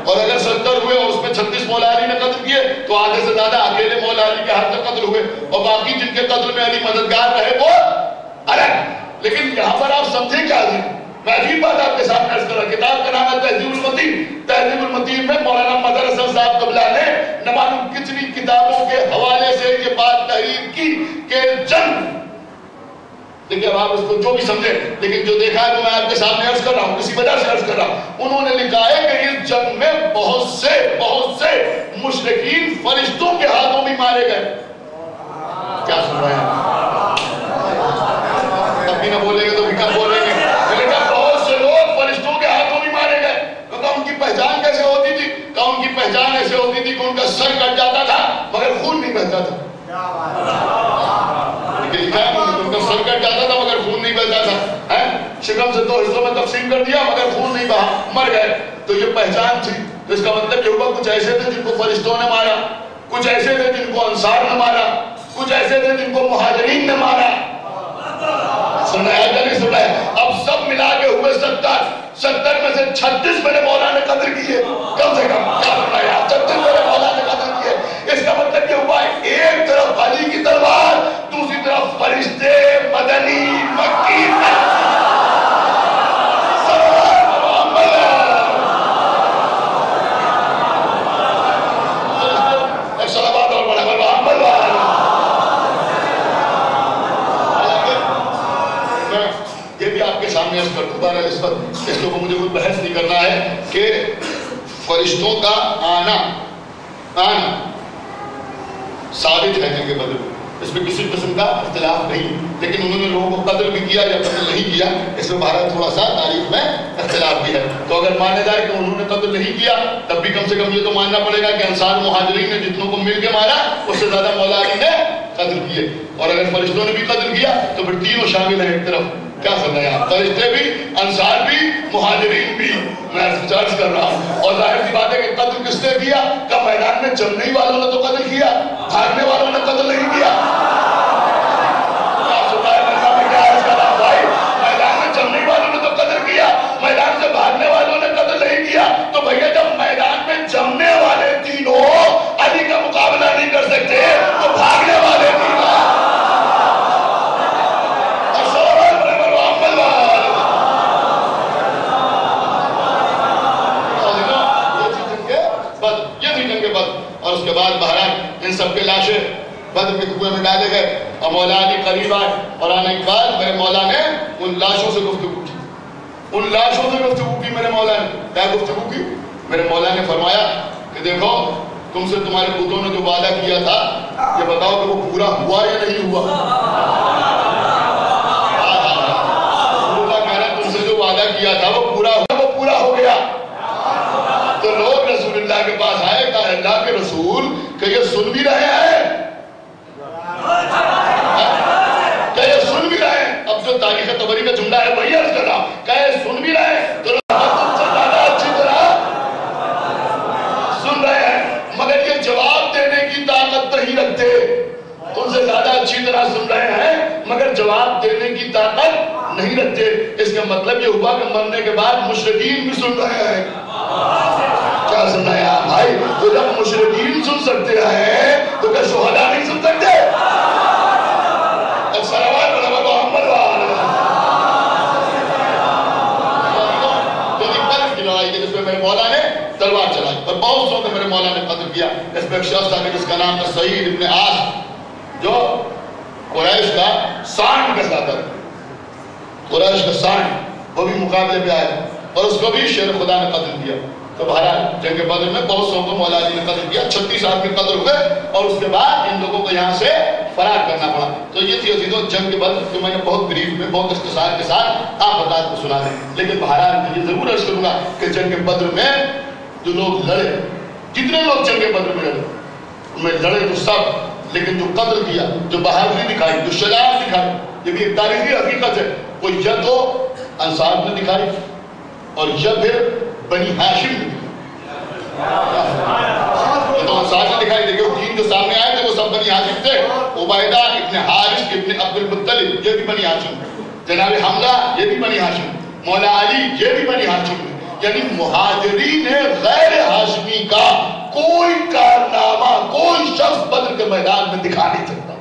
اور اگر 70 ہوئے اور اس میں 36 مولا علی نے قتل کیے تو آدھے سے زیادہ اکیلے مولا علی کے ہاتھ سے قتل ہوئے، اور باقی جن کے قتل میں علی مددگار رہے وہ الگ۔ لیکن یہاں پر آپ سمجھیں کیا ہے؟ میں عجیب بات آپ کے سامنے عرض کر رہا ہوں۔ کتاب کا نام ہے تہذیب المتین۔ تہذیب المتین میں مولانا مظہر حسن صاحب قبلہ نے نہ معلوم کتنی کتابوں کے حوالے سے یہ بات تحریر کی کہ جنگ، دیکھیں اب آپ اس کو جو بھی سمجھیں، لیکن جو دیکھا ہے وہ میں آپ کے سامنے عرض کر رہا ہوں، اسی وجہ سے عرض کر رہا ہوں۔ انہوں نے لکھا ہے کہ اس جنگ میں بہت سے مشرکین فرشتوں کے ہاتھوں بھی مارے گئے۔ کیا سن رہے ہیں؟ اب بھی نہ بولیں گے تو بھی کیا بولیں گے؟ پہچان کیسے ہوتی تھی؟ کہ ان کی پہچان ایسے ہوتی تھی کہ ان کا سر کٹ جاتا تھا مگر خون نہیں بہتا تھا۔ ان کا سر کٹ جاتا تھا مگر خون نہیں بہتا تھا، شکم سے 2 حصوں میں تقسیم کر دیا مگر خون نہیں بہا، مر گئے۔ تو یہ پہچان تھی۔ تو اس کا مطلب یہ ہوا کچھ ایسے تھے جن کو فرشتوں نے مارا، کچھ ایسے تھے جن کو انصار نے مارا، کچھ ایسے تھے جن کو مہاجرین نے مارا۔ سنایا یا نہیں سنایا؟ اب سب ملا کے ہوئے 70 میں سے 36 میرے مولا نے قتل کیے، کم سے کم۔ کیا سنایا؟ 36 میرے مولا نے قتل کیے۔ اس کا مطلب یہ ہوا ایک طرف علی کی تلوار، دوسری طرف فرشتے مدنی مکی۔ ایک صلوات دوبارہ اس وقت اس کو مجھے کوئی بحث نہیں کرنا ہے کہ فرشتوں کا آنا ثابت ہے جنگ بدر میں، اس میں کسی قسم کا اختلاف نہیں، لیکن انہوں نے لوگوں کو قتل بھی کیا یا قتل نہیں کیا، اس میں بہرحال تھوڑا سا تاریخ میں اختلاف بھی ہے۔ تو اگر مانا جائے کہ انہوں نے قتل نہیں کیا، تب بھی کم سے کم یہ تو ماننا پڑے گا کہ انصار مہاجرین نے جتنوں کو مل کے مارا اس سے زیادہ مولا علی نے قتل کیے، اور اگر فرشتوں نے بھی قتل کیا تو پھر تینوں شامل ہیں ایک طرف۔ کیا سمجھا؟ فرشتے بھی، انصار بھی، مہاجرین بھی، میں چارج کر رہا ہوں۔ اور ظاہر سی بات ہے کہ قتل کس نے کیا؟ کہ میدان میں جمنے والوں نے تو قتل کیا، بھاگنے والوں نے قتل نہیں کیا۔ میدان میں جمنے والوں نے تو قتل کیا، میدان سے بھاگنے والوں نے قتل نہیں کیا۔ تو بھیا جب میدان میں جمنے والے تینوں علی کا مقابلہ نہیں کر سکتے تو بھاگنے والے تینوں اور اس کے بعد بہرحال ان سب کے لاشیں بدر کے کنویں میں ڈالے گئے اور مولا علی قریب آئے، اور آنے کے بعد میرے مولا نے ان لاشوں سے گفتگو کی میرے مولا نے کیا گفتگو کی؟ میرے مولا نے فرمایا کہ دیکھو تم سے تمہارے بتوں نے جو وعدہ کیا تھا یہ بتاؤ کہ وہ پورا ہوا یا نہیں ہوا؟ کہہ رہا تم سے جو وعدہ کیا تھا وہ پورا ہو گیا۔ تو لوگ رسول اللہ کے پاس آئے، کہا اللہ کے رسول کہ یہ سن بھی رہے ہیں، کہ یہ سن بھی رہے ہیں۔ اب جو تاریخ طبری کا جملہ ہے وہی عرض کر رہا ہوں کہ یہ سن بھی رہے ہیں، تو تم سے زیادہ اچھی طرح سن رہے ہیں، مگر یہ جواب دینے کی طاقت نہیں رکھتے۔ تم سے زیادہ اچھی طرح سن رہے ہیں مگر جواب دینے کی طاقت نہیں رکھتے۔ اس کا مطلب یہ ہوا کہ مرنے کے بعد مشرکین بھی سن رہے ہیں۔ کیا سننا ہے آپ بھائی؟ تو جب مشرکین سن سکتے ہیں تو کیا شہداء نہیں سن سکتے؟ السلام علیکم محمد کی لڑائی کے جس میں میرے مولا نے تلوار چلائی اور بہت سو کو میرے مولا نے قتل کیا۔ اس میں ایک شخص تھا جس کا نام تھا سعید ابن عاص، جو قریش کا سانڈ کا ساتھ تھا، قریش کا سانڈ، وہ بھی مقابلے پہ آئے اور اس کو بھی شیر خدا نے قتل کیا۔ تو بہرحال جنگ بدر میں بہت سو کو مولا علی نے قتل کیا، 36 آدمی قتل ہوئے اور اس کے بعد ان لوگوں کو یہاں سے فرار کرنا پڑا۔ تو یہ تھی عزیزوں جنگ بدر جو میں نے بہت بریف میں بہت اختصار کے ساتھ آپ حضرات کو سنا ہے، لیکن بہرحال میں یہ ضرور عرض کروں گا کہ جنگ بدر میں جو لوگ لڑے، جتنے لوگ جنگ بدر میں لڑے ان میں لڑے تو سب، لیکن جو قتل کیا، جو بہادری دکھائی، جو شجاعت دکھائی، یہ بھی ایک تاریخی حقیقت ہے، وہ یا تو انصار نے دکھائی اور یا پھر بنی ہاشم نے یہ تو انصار نے دکھائی۔ دیکھو تین جو سامنے آئے تھے وہ سب بنی ہاشم تھے، عبیدہ ابن حارث ابن عبد المطلب یہ بھی بنی ہاشم، جناب حمزہ یہ بھی بنی ہاشم، مولا علی یہ بھی بنی ہاشم، یعنی مہاجرین غیر ہاشمی کا کوئی کارنامہ کوئی شخص بدر کے میدان میں دکھا نہیں سکتا۔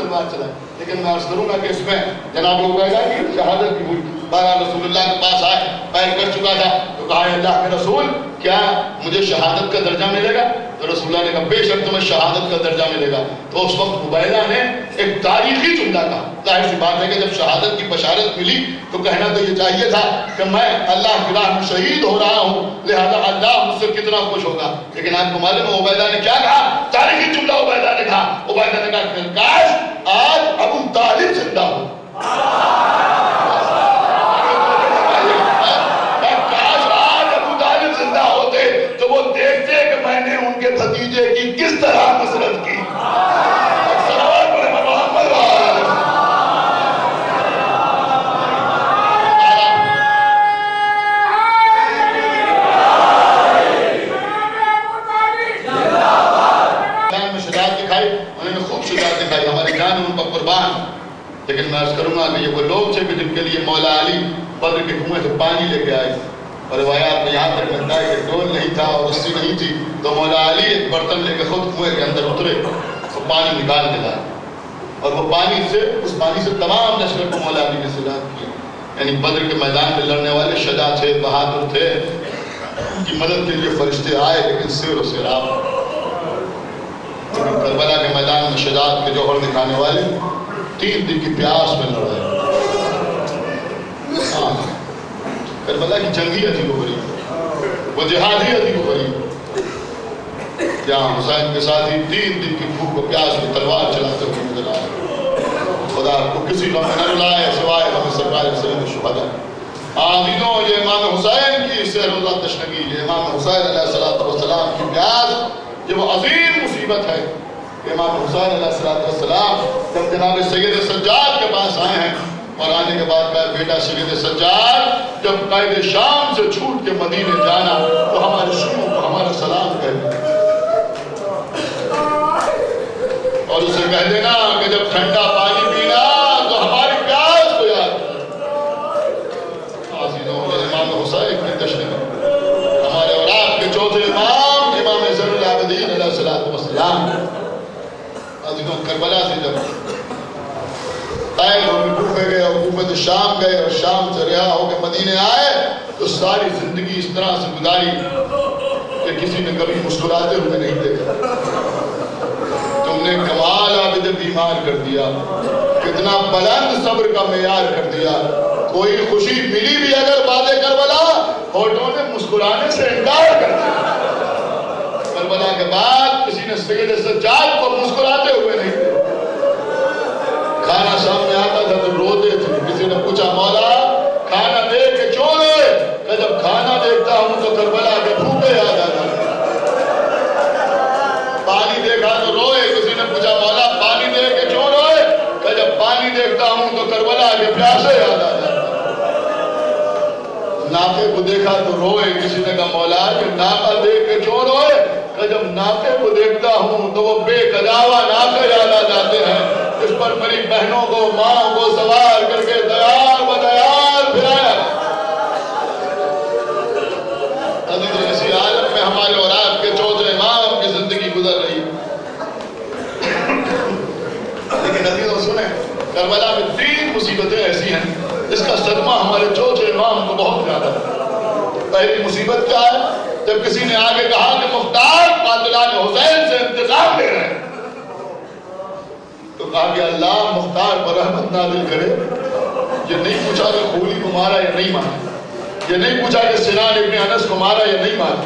محمد چلا، لیکن میں عرض کروں گا کہ اس میں جناب عبیدہ کی شہادت بھی ہوئی۔ بہرحال رسول اللہ کے پاس آئے، پیر کر چکا تھا، تو کہا اللہ کے رسول کیا مجھے شہادت کا درجہ ملے گا؟ تو رسول اللہ نے کہا بے شک تمہیں شہادت کا درجہ ملے گا۔ تو اس وقت عبیدہ نے ایک تاریخی جملہ کہا۔ ظاہر سی بات ہے کہ جب شہادت کی بشارت ملی تو کہنا تو یہ چاہیے تھا کہ میں اللہ کی راہ میں شہید ہو رہا ہوں، لہذا اللہ مجھ سے کتنا خوش ہوگا۔ لیکن آپ کو معلوم ہے عبیدہ نے کیا کہا؟ تاریخی جملہ عبیدہ نے کہا، عبیدہ نے کہا کہ کاش آج ابو طالب زندہ ہو، کاش آج ابو طالب زندہ ہوتے تو وہ دیکھتے کہ میں نے ان کے بھتیجے کی کس طرح نصرت کی۔ لیکن میں عرض کروں گا کہ یہ وہ لوگ تھے کہ جن کے لیے مولا علی بدر کے کنویں سے پانی لے کے آئے، اور روایات میں یہاں تک لگتا ہے کہ ڈول نہیں تھا اور رسی نہیں تھی، تو مولا علی ایک برتن لے کے خود کنویں کے اندر اترے اور پانی نکال کے لائے، اور وہ پانی سے اس پانی سے تمام لشکر کو مولا علی نے سجاد کیا۔ یعنی بدر کے میدان میں لڑنے والے شجاع تھے، بہادر تھے، ان کی مدد کے لیے فرشتے آئے، لیکن سیر و سیراب کربلا کے میدان میں شجاعت کے جوہر دکھانے والے 3 دن کی پیاس میں لڑ رہے. کربلا کی جنگی عجیب و غریب, وہ جہادی عجیب و غریب, جہاں حسین کے ساتھ ہی 3 دن کی بھوک و پیاس میں تلوار چلاتے ہوئے نظر آئے. خدا کو کسی غم نہ رلائے سوائے ہمیں سرکار سید الشہداء. آمینوں, یہ امام حسین کی سیر اللہ تشنگی, یہ امام حسین علیہ السلام کی پیاس, یہ وہ عظیم مصیبت ہے. امام حسین علیہ السلام جب جناب سید سجاد کے پاس آئے ہیں اور آنے کے بعد کہا بیٹا سید سجاد, جب قائد شام سے چھوٹ کے مدینے جانا تو ہمارے شروع کو ہمارا سلام کہہ اور اسے کہہ دینا کہ جب ٹھنڈا پانی پینا تو ہماری پیاس کو یاد. امام حسین کی تشریح ہمارے اور آپ کے چوتھے امام امام زین العابدین علیہ السلام عزیزوں کربلا سے جب طائف اور کوفے گئے اور کوفے شام گئے اور شام سے رہا ہو کے مدینے آئے تو ساری زندگی اس طرح سے گزاری کہ کسی نے کبھی مسکراتے ہوئے نہیں دیکھا. تم نے کمال عابد بیمار کر دیا, کتنا بلند صبر کا معیار کر دیا. کوئی خوشی ملی بھی اگر بعد کربلا ہونٹوں نے مسکرانے سے انکار کر دیا. کربلا کے بعد کسی نے سید سجاد کو مسکراتے ہوئے نہیں دیکھا. کھانا سامنے آتا تھا تو روتے تھے. کسی نے پوچھا مولا کھانا دیکھ کے کیوں روئے؟ کہ جب کھانا دیکھتا ہوں تو کربلا کے بھوکے یاد آتا ہے. پانی دیکھا تو روئے. کسی نے پوچھا مولا پانی دیکھ کے کیوں روئے؟ کہ جب پانی دیکھتا ہوں تو کربلا کے پیاسے یاد آ جاتے. ناقے کو دیکھا تو روئے. کسی نے کہا مولا کہ ناقہ دیکھ کے کیوں روئے؟ کہ جب ناقے کو دیکھتا ہوں تو وہ بے قداوہ ناقے یاد آ جاتے ہیں اس پر میری بہنوں کو ماں کو سوار کر کے دیار و دیار پھرایا. اسی عالم میں ہمارے اور آپ کے چوتھے امام کی زندگی گزر رہی ہے. لیکن عزیزوں سنیں, کربلا میں 3 مصیبتیں ایسی ہیں جس کا صدمہ ہمارے چوتھے امام کو بہت زیادہ ہے. پہلی مصیبت کیا ہے؟ جب کسی نے آگے کہا کہ مختار قاتلان حسین سے انتقام لے رہے ہیں تو کہا کہ اللہ مختار پر رحمت نازل کرے. یہ نہیں پوچھا کہ خولی کو مارا یا نہیں مارا, یہ نہیں پوچھا کہ سنان ابن انس کو مارا یا نہیں مارا,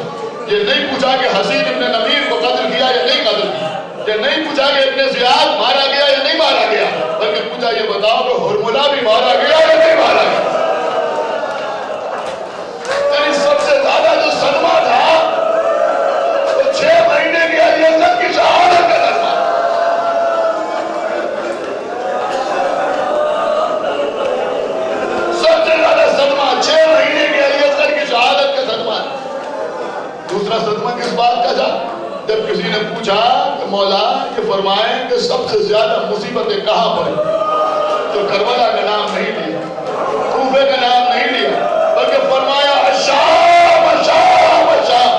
یہ نہیں پوچھا کہ حسین ابن نمیر کو قتل کیا یا نہیں قتل کیا, یہ نہیں پوچھا کہ ابن زیاد مارا گیا یا نہیں مارا گیا, بلکہ پوچھا یہ بتاؤ کہ ہرملہ بھی مارا گیا یا نہیں مارا گیا. یعنی سب سے زیادہ جو صدمہ تھا وہ 6 مہینے کی علی حسن کی شہادت کا صدمہ. سب سے زیادہ صدمہ 6 مہینے کی علی حسن کی شہادت کا صدمہ. دوسرا صدمہ کس بات کا تھا؟ جب کسی نے پوچھا کہ مولا یہ فرمائیں کہ سب سے زیادہ مصیبتیں کہاں پر ہیں, تو کربلا کا نام نہیں لیا, کوفے کا نام نہیں لیا, بلکہ فرمایا شام شام شام.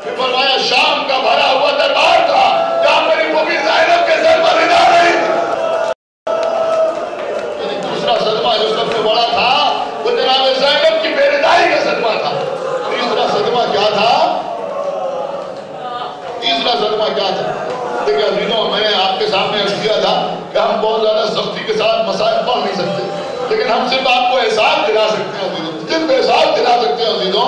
پھر فرمایا شام کا بھرا ہوا دربار تھا جہاں میری بیوی زینب کے سر پر رضا نہیں تھی. یعنی دوسرا صدمہ جو سب سے بڑا تھا وہ جناب زینب کی بے رضائی کا صدمہ تھا. تیسرا صدمہ کیا تھا؟ تیسرا صدمہ کیا تھا؟ دیکھیں عزیزوں, میں نے آپ کے سامنے عرض کیا تھا کہ ہم بہت زیادہ سختی کے ساتھ مسائل پڑھ نہیں سکتے, لیکن ہم صرف آپ کو احساس دلا سکتے ہیں عزیزوں, صرف احساس دلا سکتے ہیں عزیزوں